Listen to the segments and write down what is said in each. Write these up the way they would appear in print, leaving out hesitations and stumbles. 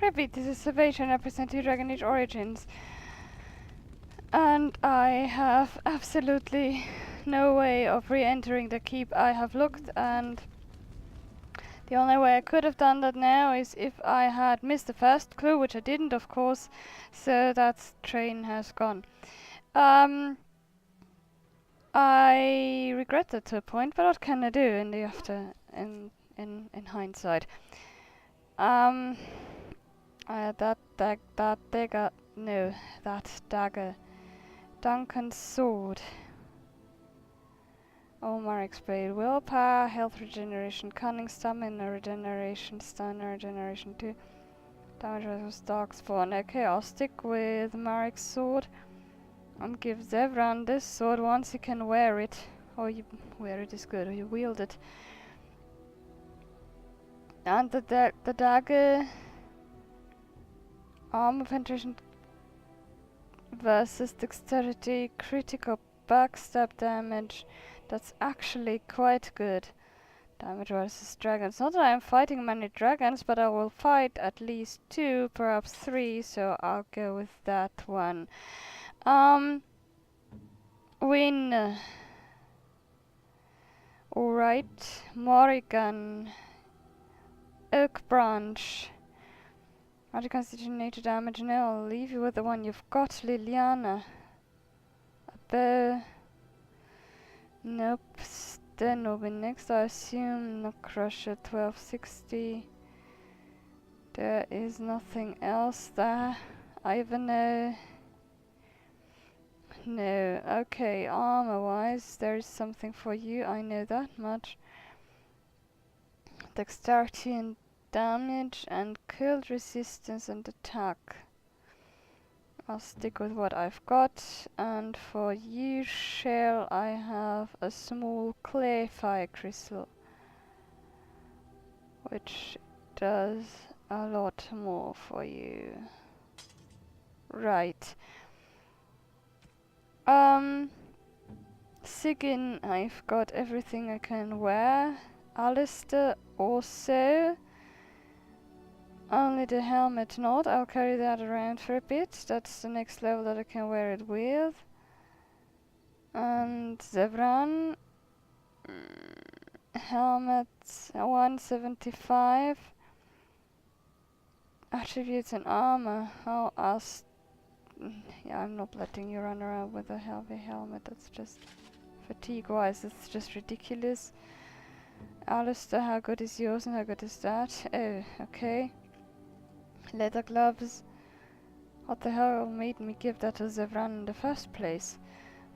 Repeat, this is Salvation representing Dragon Age Origins. And I have absolutely no way of re-entering the keep. I have looked, and the only way I could have done that now is if I had missed the first clue, which I didn't, of course. So that train has gone. I regret that to a point, but what can I do in the in hindsight? That dagger. Duncan's sword. Omaric's blade. Willpower, health regeneration, cunning, stamina regeneration, stamina regeneration 2. Damage versus dark spawn. Okay, I'll stick with Marik's sword and give Zevran this sword once he can wear it. Or you wear it is good, or you wield it. And the dagger. Armor penetration versus dexterity, critical backstab damage. That's actually quite good. Damage versus dragons. Not that I'm fighting many dragons, but I will fight at least 2, perhaps 3, so I'll go with that one. Win. Alright. Morrigan. Oak branch. Magic constitution nature damage. No, I'll leave you with the one you've got, Liliana. A bow. Nope. Then will be next, I assume. No crusher 1260. There is nothing else there. Ivanhoe. No. Okay, armor wise, there is something for you. I know that much. Dexterity and damage and cold resistance and attack. I'll stick with what I've got. And for you, Shell, I have a small clay fire crystal, which does a lot more for you. Right. Sigyn, I've got everything I can wear. Alistair also. Only the helmet not. I'll carry that around for a bit. That's the next level that I can wear it with. And Zevran. Helmet 175. Attributes and armor. Yeah, I'm not letting you run around with a heavy helmet. That's just fatigue-wise. It's just ridiculous. Alistair, how good is yours and how good is that? Oh, okay. Leather gloves. What the hell made me give that to Zevran in the first place?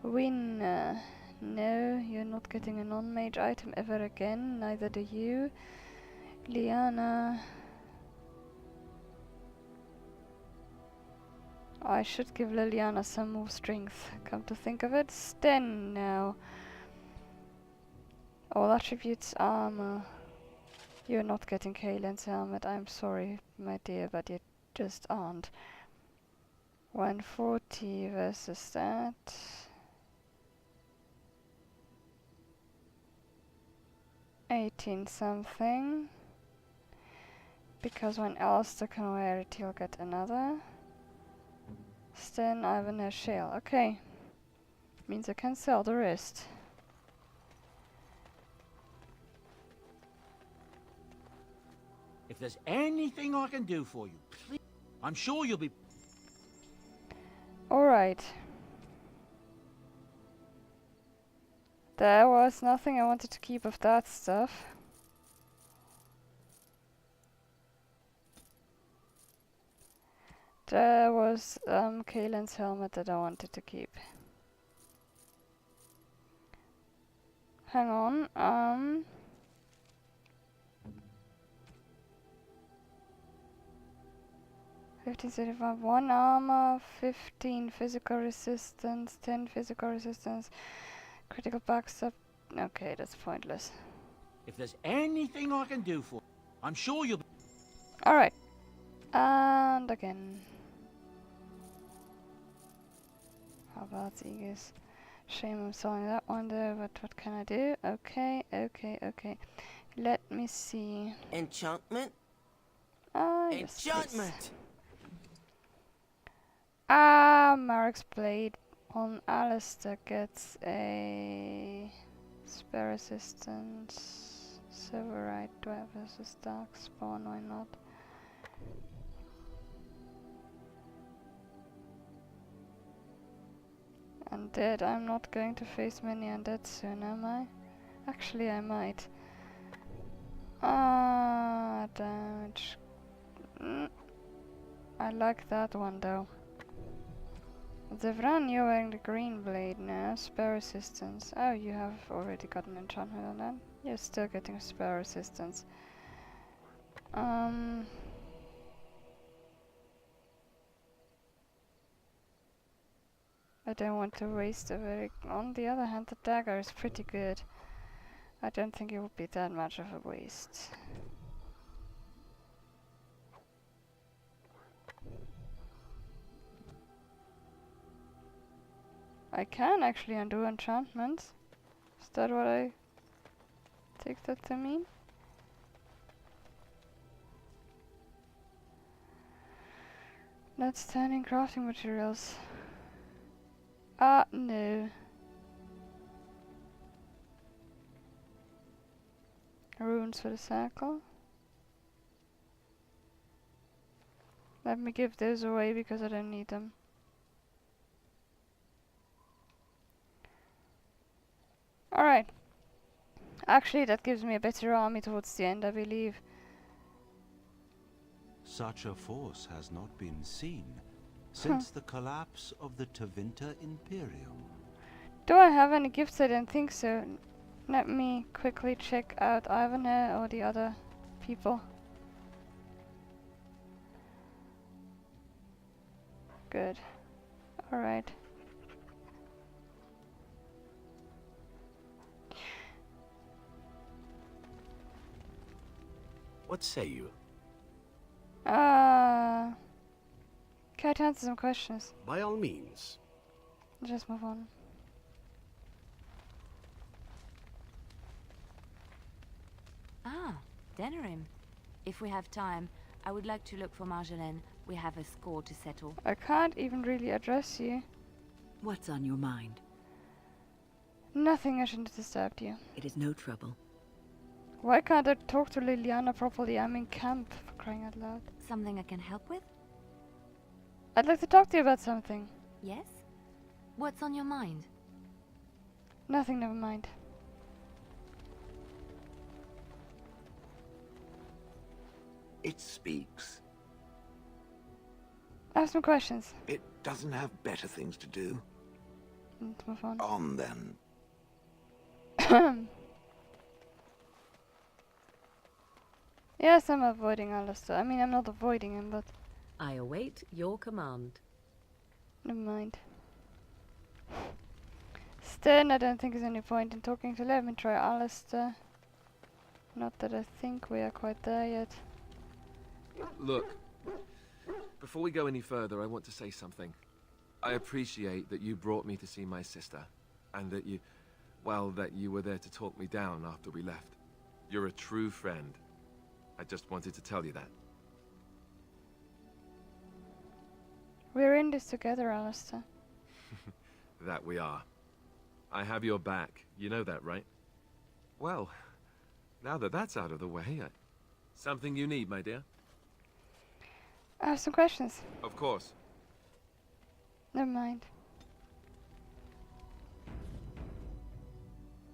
Win. No, you're not getting a non-mage item ever again. Neither do you. Liana. I should give Liliana some more strength. Come to think of it. Sten now. All attributes armor. You're not getting Kaelin's helmet. I'm sorry, my dear, but you just aren't. 140 versus that. 18 something. Because when Alistair can wear it, he'll get another. Sten, Ivan, Shale. Okay. Means I can sell the rest. If there's anything I can do for you, please. I'm sure you'll be... Alright. There was nothing I wanted to keep of that stuff. There was Kaelin's helmet that I wanted to keep. Hang on, 1575, 1 armor, 15 physical resistance, 10 physical resistance, critical backstab. Okay, that's pointless. If there's anything I can do for you, I'm sure you'll be... Alright. And again. How about Aegis? Shame I'm selling that one there, but what can I do? Okay. Let me see. Enchantment? Ah, yes, please. Enchantment! Ah, Mark's blade on Alistair gets a spell resistance. Silverite dwarf versus dark spawn, why not? Undead, I'm not going to face many undead soon, am I? Actually, I might. Ah, damage. I like that one though. Zevran, you're wearing the green blade now. Spell resistance. Oh, you have already got an enchantment on that. You're still getting spell resistance. I don't want to waste a very... On the other hand, the dagger is pretty good. I don't think it would be that much of a waste. I can actually undo enchantments. Is that what I take that to mean? Let's turn in crafting materials. No. Runes for the circle. Let me give those away because I don't need them. Alright. Actually, that gives me a better army towards the end, I believe. Such a force has not been seen since the collapse of the Tevinter Imperium. Do I have any gifts? I don't think so. Let me quickly check out Ivanhoe or the other people. Good. Alright. What say you? Can I answer some questions? By all means. Just move on. Ah, Denerim. If we have time, I would like to look for Marjolaine. We have a score to settle. I can't even really address you. What's on your mind? Nothing, I shouldn't have disturbed you. It is no trouble. Why can't I talk to Liliana properly? I'm in camp, for crying out loud. Something I can help with? I'd like to talk to you about something. Yes? What's on your mind? Nothing, never mind. It speaks. I have some questions. It doesn't have better things to do. Let's move on. On then. Yes, I'm avoiding Alistair. I mean, I'm not avoiding him, but I await your command. never mind. Stern, I don't think there's any point in talking to. Let me try Alistair. Not that I think we are quite there yet. Look, before we go any further, I want to say something. I appreciate that you brought me to see my sister, and that you, well, that you were there to talk me down after we left. You're a true friend. I just wanted to tell you that. We're in this together, Alistair. That we are. I have your back. You know that, right? Well, now that that's out of the way, something you need, my dear? I have some questions. Of course. Never mind.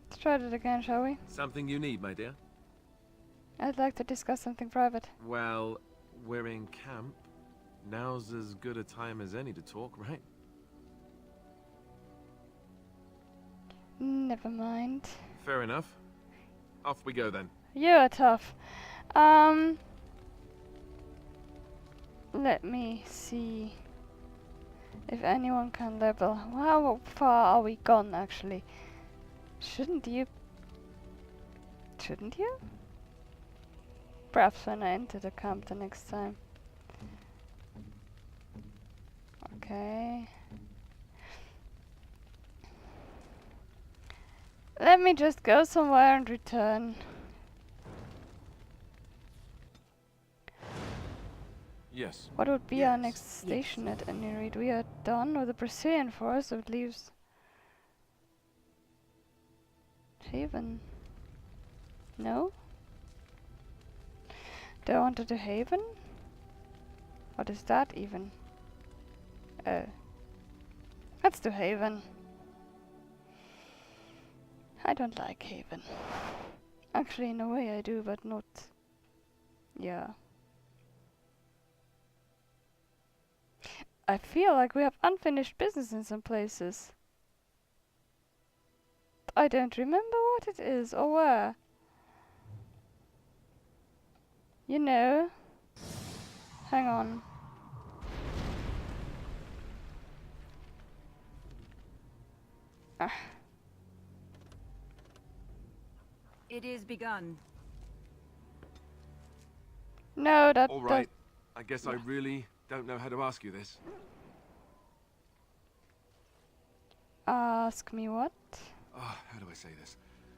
Let's try that again, shall we? Something you need, my dear? I'd like to discuss something private. Well, we're in camp. Now's as good a time as any to talk, right? Never mind. Fair enough. Off we go then. You're tough. Let me see if anyone can level. How far are we gone, actually? Shouldn't you? Shouldn't you? Perhaps when I enter the camp the next time. Okay. Let me just go somewhere and return. Yes. What would be our Yes. next station at any rate? We are done with the Brazilian forest, so it leaves Haven. No? Do I want to do Haven? What is that even? Oh. Let's do Haven. I don't like Haven. Actually, in a way I do, but not... Yeah. I feel like we have unfinished business in some places. I don't remember what it is or where. You know. Hang on. Ah. It is begun. No, that... All right. I guess I really don't know how to ask you this. Ask me what? Oh, how do I say this?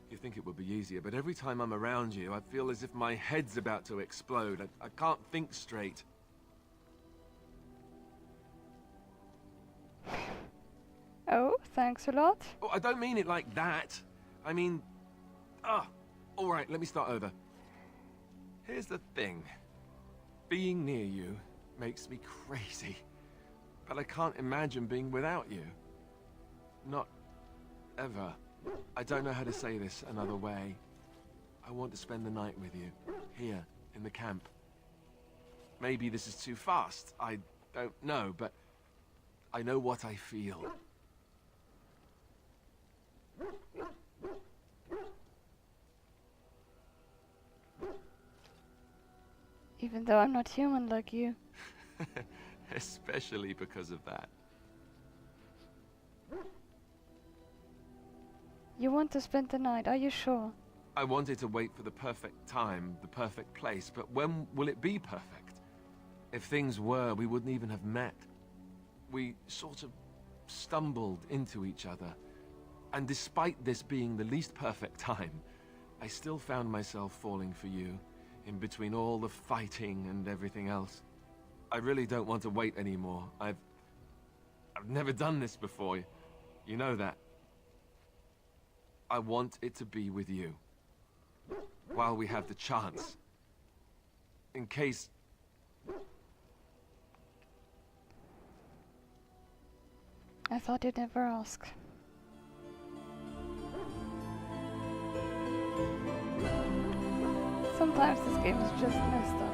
You think it would be easier, but every time I'm around you, I feel as if my head's about to explode. I can't think straight. Oh, thanks a lot. Oh, I don't mean it like that. I mean... all right, let me start over. Here's the thing. Being near you makes me crazy. But I can't imagine being without you. Not ever. I don't know how to say this another way. I want to spend the night with you, here, in the camp. Maybe this is too fast. I don't know, but I know what I feel. Even though I'm not human like you. Especially because of that. You want to spend the night, are you sure? I wanted to wait for the perfect time, the perfect place, but when will it be perfect? If things were, we wouldn't even have met. We sort of stumbled into each other. And despite this being the least perfect time, I still found myself falling for you, in between all the fighting and everything else. I really don't want to wait anymore. I've never done this before. You know that. I want it to be with you. While we have the chance. In case... I thought you'd never ask. Sometimes this game is just messed up.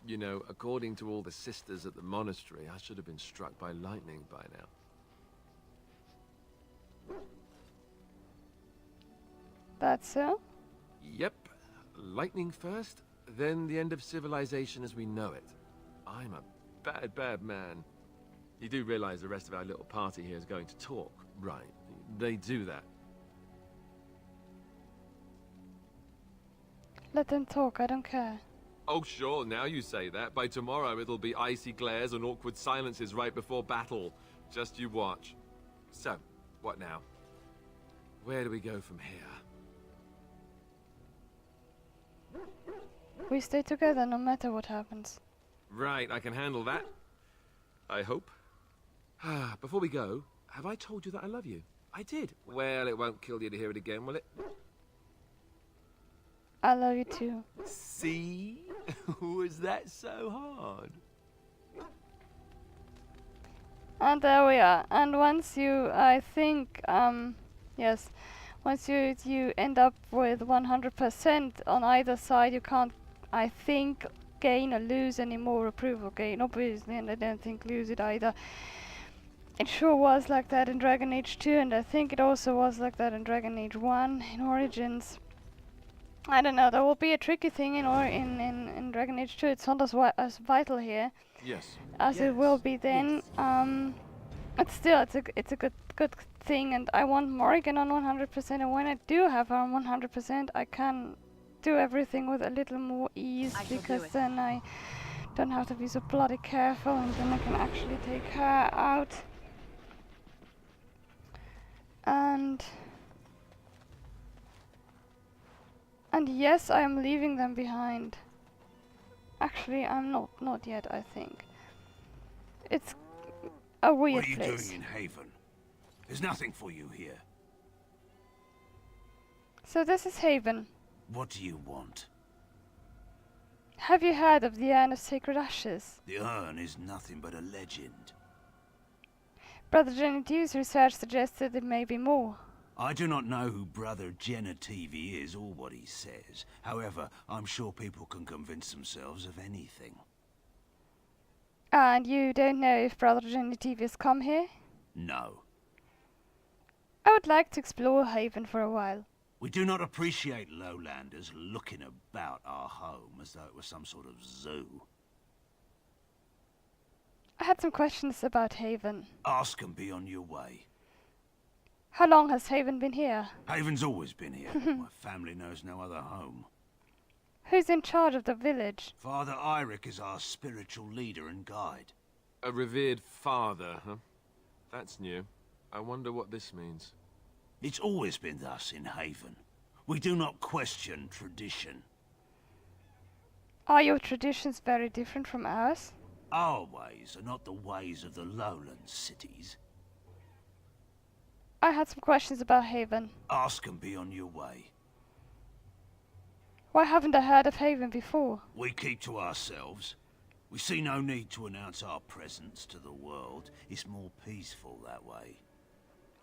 You know, according to all the sisters at the monastery, I should have been struck by lightning by now. That's so? Yep. Lightning first, then the end of civilization as we know it. I'm a bad, bad man. You do realize the rest of our little party here is going to talk, right? They do that. Let them talk, I don't care. Oh, sure, now you say that. By tomorrow, it'll be icy glares and awkward silences right before battle. Just you watch. So, what now? Where do we go from here? We stay together no matter what happens. Right, I can handle that. I hope. Before we go, have I told you that I love you? I did. Well, it won't kill you to hear it again, will it? I love you too. See? Was that so hard? And there we are. And once you, I think, yes, once you end up with 100% on either side, you can't, I think, gain or lose any more approval gain, obviously, and I don't think lose it either. It sure was like that in Dragon Age 2, and I think it also was like that in Dragon Age 1 in Origins. I don't know, there will be a tricky thing in Dragon Age 2. It's not as vital here Yes. as it will be then. But still, it's a good thing, and I want Morrigan on 100%. And when I do have her on 100%, I can do everything with a little more ease, I shall do because it. then I don't have to be so bloody careful, and then I can actually take her out. And yes, I am leaving them behind. Actually, I'm not yet, I think. It's a weird What are you place. doing in Haven? There's nothing for you here. So this is Haven. What do you want? Have you heard of the Urn of Sacred Ashes? The urn is nothing but a legend. Brother Genitive's research suggests that it may be more. I do not know who Brother Genitivi is or what he says. However, I'm sure people can convince themselves of anything. And you don't know if Brother Genitive has come here? No. I would like to explore Haven for a while. We do not appreciate lowlanders looking about our home as though it was some sort of zoo. I had some questions about Haven. Ask and be on your way. How long has Haven been here? Haven's always been here. My family knows no other home. Who's in charge of the village? Father Eirik is our spiritual leader and guide. A revered father, huh? That's new. I wonder what this means. It's always been thus in Haven. We do not question tradition. Are your traditions very different from ours? Our ways are not the ways of the lowland cities. I had some questions about Haven. Ask and be on your way. Why haven't I heard of Haven before? We keep to ourselves. We see no need to announce our presence to the world. It's more peaceful that way.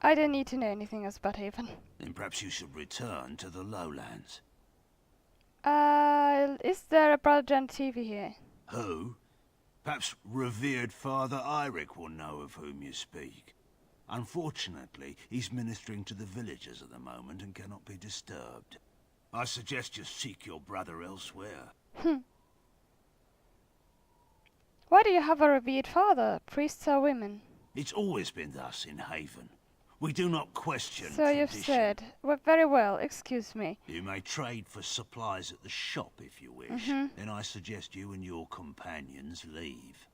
I don't need to know anything else about Haven. Then perhaps you should return to the lowlands. Is there a Brother Genitive here? Who? Perhaps revered Father Eirik will know of whom you speak. Unfortunately, he's ministering to the villagers at the moment and cannot be disturbed. I suggest you seek your brother elsewhere. Why do you have a revered father? Priests are women. It's always been thus in Haven. We do not question So tradition. you've said. Well, very well, excuse me. You may trade for supplies at the shop if you wish. Then I suggest you and your companions leave.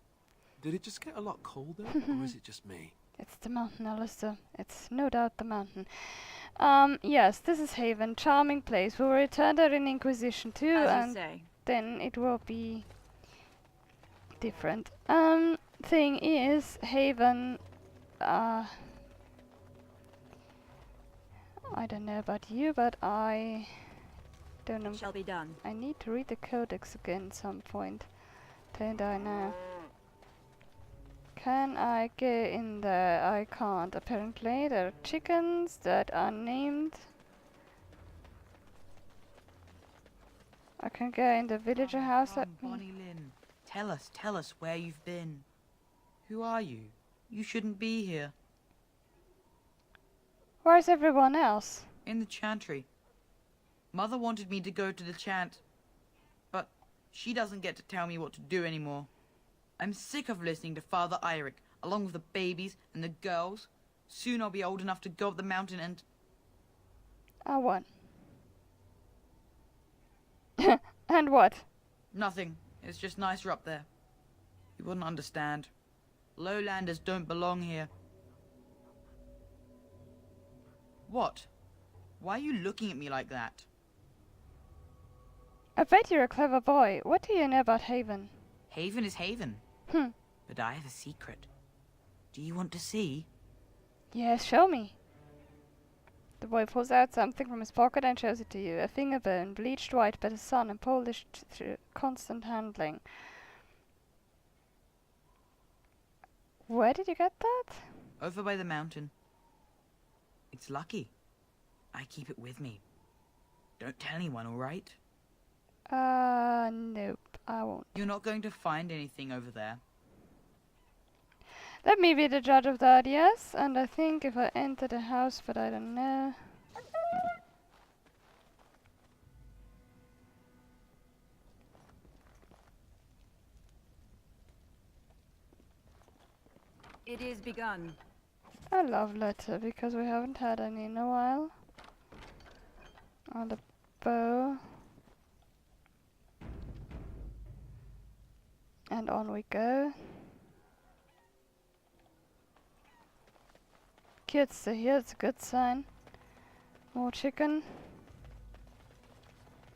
Did it just get a lot colder, or is it just me? It's the mountain, Alistair. It's no doubt the mountain. Yes, this is Haven. Charming place. We'll return there in Inquisition too, As you and say. then it will be different. Thing is, Haven, I don't know about you, but I don't know. Shall be done. I need to read the codex again at some point. Don't I now? Can I get in there? I can't. Apparently, there are chickens that are named. I can go in the villager house. Bonnie Lynn, tell us where you've been. Who are you? You shouldn't be here. Where's everyone else? In the chantry. Mother wanted me to go to the chant, but she doesn't get to tell me what to do anymore. I'm sick of listening to Father Eirik, along with the babies and the girls. Soon I'll be old enough to go up the mountain and... What? And what? Nothing. It's just nicer up there. You wouldn't understand. Lowlanders don't belong here. What? Why are you looking at me like that? I bet you're a clever boy. What do you know about Haven? Haven is Haven. Hmm. But I have a secret. Do you want to see? Yes, show me. The boy pulls out something from his pocket and shows it to you. A finger bone, bleached white by the sun and polished through constant handling. Where did you get that? Over by the mountain. It's lucky. I keep it with me. Don't tell anyone, alright? Nope, I won't. You're not going to find anything over there. Let me be the judge of that, yes? And I think if I enter the house, but I don't know. It is begun. A love letter, because we haven't had any in a while. On the bow. And on we go. Kids are here, it's a good sign. More chicken.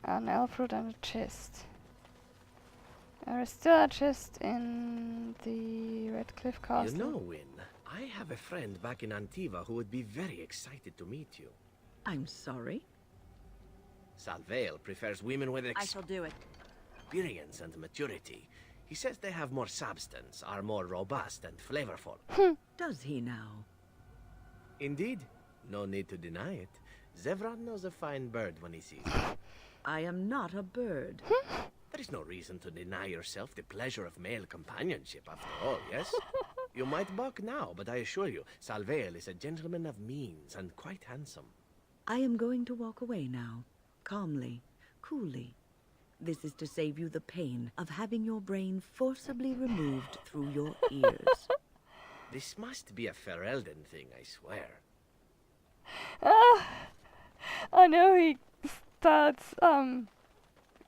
An elf fruit and a chest. There is still a chest in the Red Cliff Castle. You know, Win, I have a friend back in Antiva who would be very excited to meet you. I'm sorry. Salvail prefers women with I shall do it. experience and maturity. He says they have more substance, are more robust and flavorful. Does he now? Indeed. No need to deny it. Zevran knows a fine bird when he sees it. I am not a bird. There is no reason to deny yourself the pleasure of male companionship, after all, yes? You might balk now, but I assure you, Salvail is a gentleman of means and quite handsome. I am going to walk away now. Calmly, coolly. This is to save you the pain of having your brain forcibly removed through your ears. This must be a Ferelden thing, I swear. Ah, I know he starts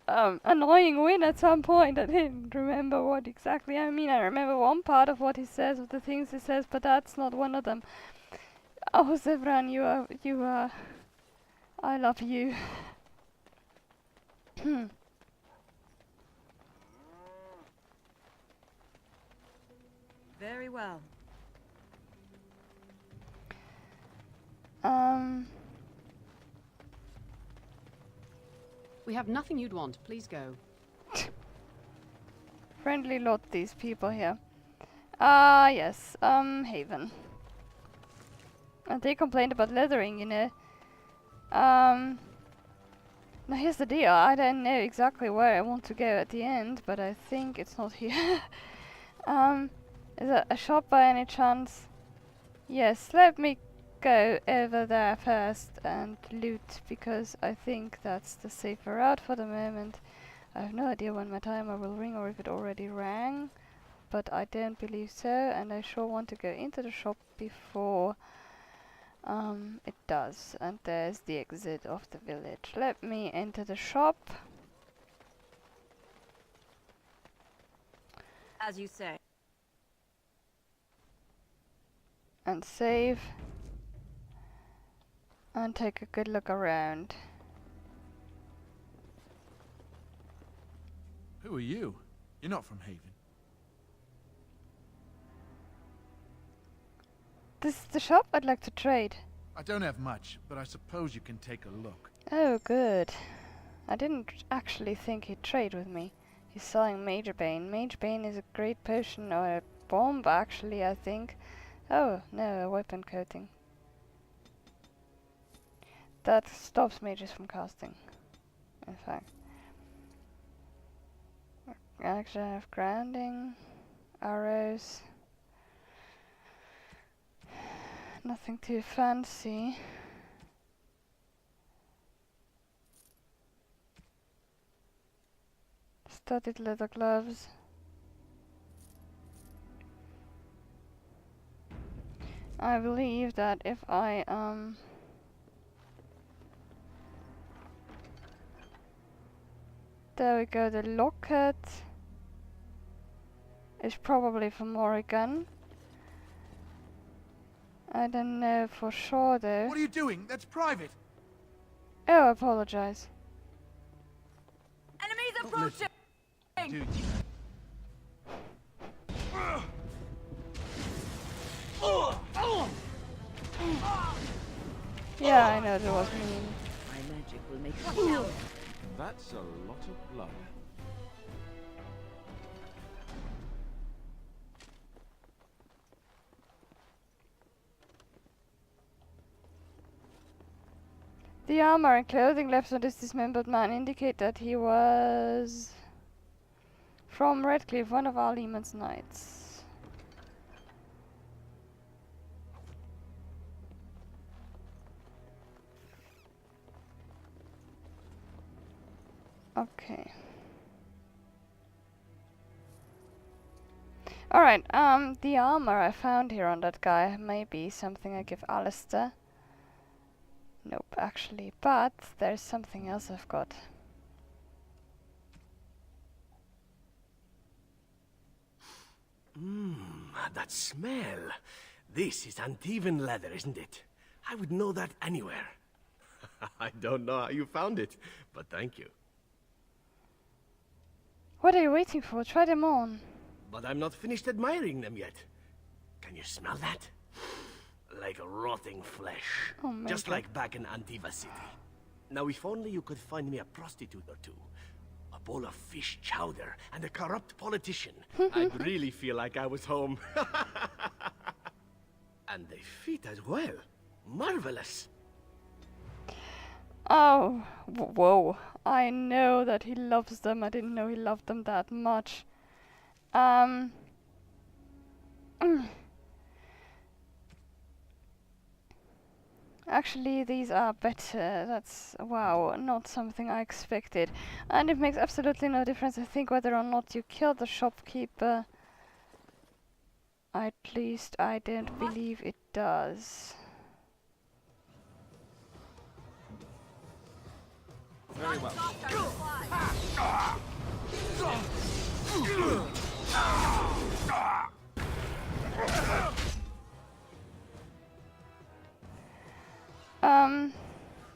annoying Win at some point. I didn't remember what exactly. I mean, I remember one part of what he says, of the things he says, but that's not one of them. Oh, Zevran, you are. I love you. Very well. We have nothing you'd want. Please go. Friendly lot, these people here. Ah, yes. Haven. And they complained about leathering, you know. Now here's the deal. I don't know exactly where I want to go at the end, but I think it's not here. Is it a shop by any chance? Yes, let me go over there first and loot, because I think that's the safer route for the moment. I have no idea when my timer will ring or if it already rang, but I don't believe so, and I sure want to go into the shop before it does. And there's the exit of the village. Let me enter the shop. As you say. And save. And take a good look around. Who are you? You're not from Haven. This is the shop. I'd like to trade. I don't have much, but I suppose you can take a look. Oh, good. I didn't actually think he'd trade with me. He's selling Major Bane. Major Bane is a great potion, or a bomb, actually, I think. Oh, no, a weapon coating. That stops mages from casting, in fact. Actually, I have grounding, arrows. Nothing too fancy. Studded leather gloves. I believe that if I there we go, the locket is probably from Morrigan. I don't know for sure though. What are you doing? That's private. Oh, I apologize. Enemies approaching! Dude. Yeah, I know that was mean. My magic will make you count. That's a lot of blood. The armor and clothing left on this dismembered man indicate that he was from Redcliffe, one of our Lehman's knights. Okay. Alright, the armor I found here on that guy may be something I give Alistair. Nope, actually, but there's something else I've got. That smell. This is Antivan leather, isn't it? I would know that anywhere. I don't know how you found it, but thank you. What are you waiting for? Try them on. But I'm not finished admiring them yet. Can you smell that? Like rotting flesh. Oh my Just God. like back in Antiva City. Now, if only you could find me a prostitute or two. A bowl of fish chowder and a corrupt politician. I'd really feel like I was home. And they fit as well. Marvelous. Oh, whoa. I know that he loves them. I didn't know he loved them that much. Actually, these are better. That's, wow, not something I expected. And it makes absolutely no difference, I think, whether or not you kill the shopkeeper. At least I don't believe it does. Very well.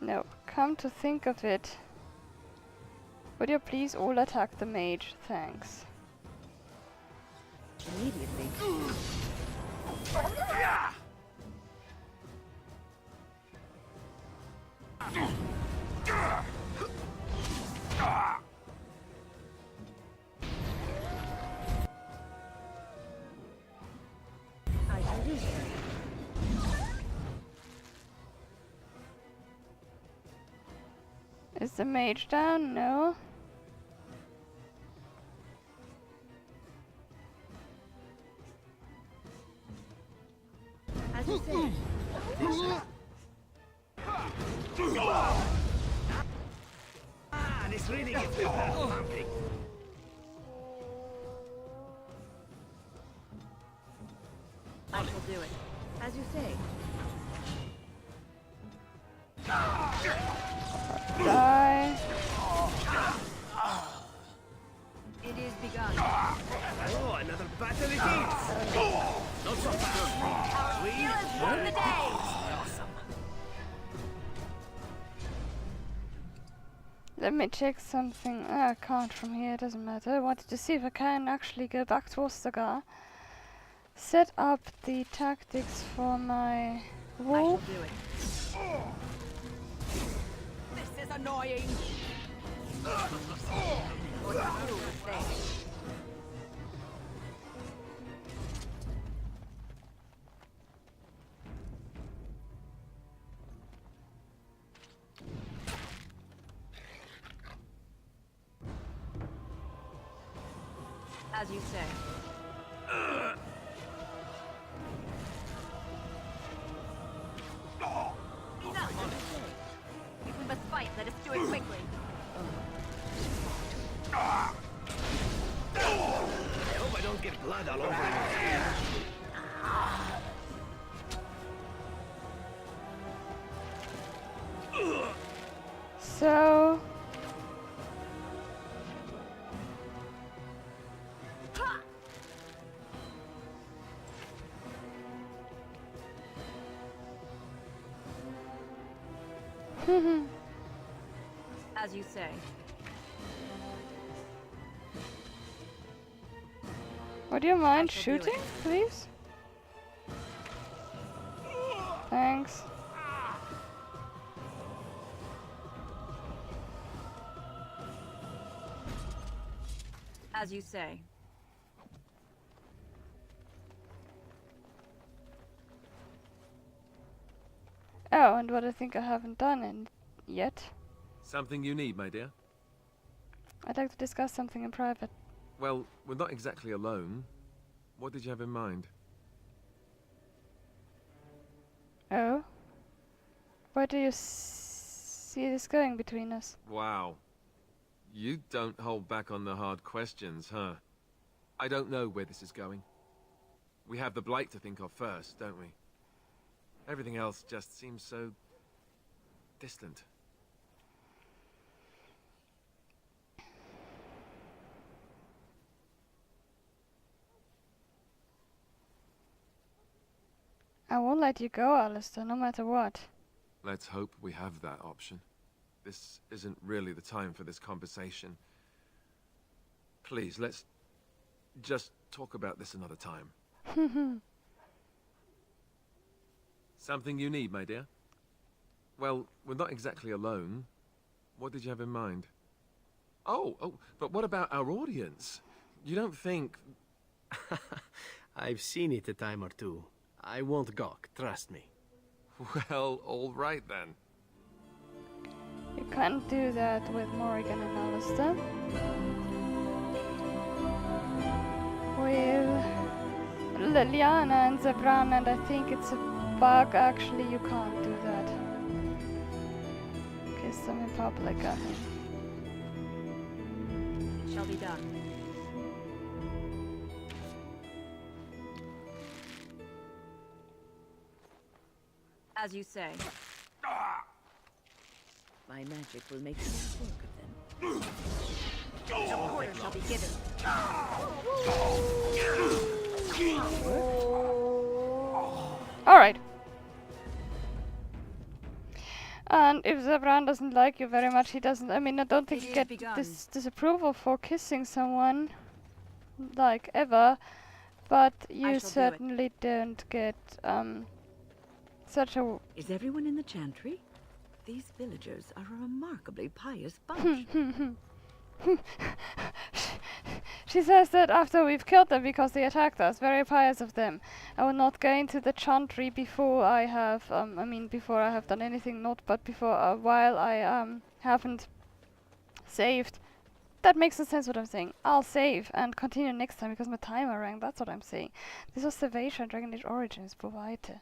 No. Come to think of it, would you please all attack the mage? Thanks. Immediately. I shall do so. Is the mage down? No. As you say. This really gets me pumping. I shall do it. As you say. Die. It is begun. Oh, another battle it is. Not so fast. We won the day. Awesome. Let me check something. I can't from here, it doesn't matter. I wanted to see if I can actually go back to Ostagar. Set up the tactics for my wolf. Do it. This is annoying. As you say. If we must fight, let us do it quickly. I hope I don't get blood all over you. So As you say. would you mind shall do it. shooting, please? Thanks. As you say. Oh, and what I think I haven't done yet. Something you need, my dear? I'd like to discuss something in private. Well, we're not exactly alone. What did you have in mind? Oh? Where do you see this going between us? Wow. You don't hold back on the hard questions, huh? I don't know where this is going. We have the Blight to think of first, don't we? Everything else just seems so distant. I won't let you go, Alistair, no matter what. Let's hope we have that option. This isn't really the time for this conversation. Please, let's just talk about this another time. Something you need, my dear? Well, we're not exactly alone. What did you have in mind? Oh, but what about our audience? You don't think... I've seen it a time or two. I won't gawk, trust me. Well, all right then. You can't do that with Morrigan and Alistair. With Liliana and Zebran, and I think it's a bug, actually you can't do that. Kiss them in public, I mean. It shall be done. As you say. My magic will make short work of them. No quarter shall be given. Alright. And if Zebran doesn't like you very much, he doesn't... I mean, I don't think you get this disapproval for kissing someone, like, ever. But you certainly don't get, such a... Is everyone in the chantry? These villagers are a remarkably pious bunch. She says that after we've killed them because they attacked us. Very pious of them. I will not go into the chantry before I have, before I have done anything, not but before, while I, haven't saved. That makes no sense what I'm saying. I'll save and continue next time because my timer rang, that's what I'm saying. This was Salvation, Dragon Age Origins provided.